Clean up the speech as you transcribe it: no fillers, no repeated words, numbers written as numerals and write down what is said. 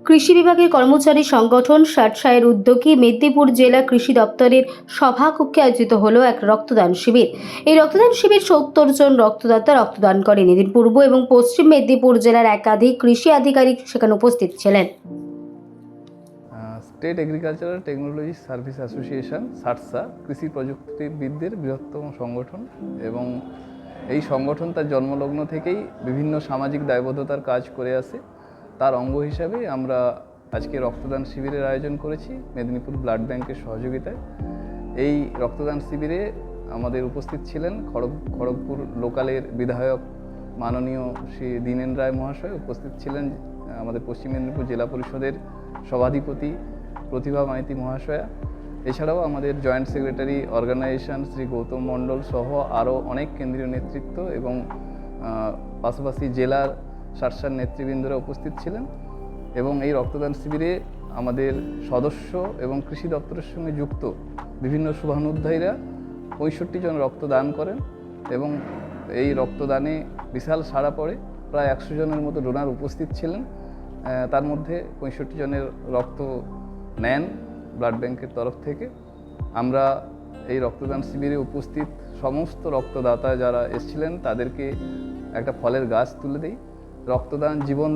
কৃষি বিভাগের কর্মচারী সংগঠন সাটসায়ের উদ্যোগে মেদিনীপুর জেলা কৃষি দপ্তরের সভাকক্ষে আয়োজিত হলো এক রক্তদান শিবির। এই রক্তদান শিবির ৭০ জন রক্তদাতা রক্তদান করেন। এদিন পূর্ব এবং পশ্চিম মেদিনীপুর জেলার একাধিক কৃষি আধিকারিক সেখানে উপস্থিত ছিলেন। State Agricultural Technology Service Association SATSA কৃষি প্রযুক্তিবিদদের বৃহত্তম সংগঠন এবং এই সংগঠন তার জন্মলগ্ন থেকেই বিভিন্ন সামাজিক দায়বদ্ধতার কাজ করে আসে। তার অঙ্গ হিসাবে আমরা আজকে রক্তদান শিবিরের আয়োজন করেছি মেদিনীপুর ব্লাড ব্যাংকের সহযোগিতায়। এই রক্তদান শিবিরে আমাদের উপস্থিত ছিলেন খড়গপুর লোকালের বিধায়ক মাননীয় শ্রী দীনেন রায় মহাশয়, উপস্থিত ছিলেন আমাদের পশ্চিম মেদিনীপুর জেলা পরিষদের সভাধিপতি প্রতিভা মাইতি মহাশয়া, এছাড়াও আমাদের joint secretary organisation Shri Goutam Mondal সহ আরও অনেক কেন্দ্রীয় নেতৃত্ব এবং পাশাপাশি জেলার সাটসার নেতৃবৃন্দরা উপস্থিত ছিলেন। এবং এই রক্তদান শিবিরে আমাদের সদস্য এবং কৃষি দপ্তরের সঙ্গে যুক্ত বিভিন্ন শুভানুধ্যায়ীরা 65 জন রক্তদান করেন এবং এই রক্তদানে বিশাল সাড়া পড়ে। প্রায় 100 জনের মতো ডোনার উপস্থিত ছিলেন। তার মধ্যে 65 জনের রক্ত নেন ব্লাড ব্যাংকের তরফ থেকে। আমরা এই রক্তদান শিবিরে উপস্থিত সমস্ত রক্তদাতা যারা এসেছিলেন তাদেরকে একটা ফলের গাছ তুলে দিই। রক্তদান জীবন।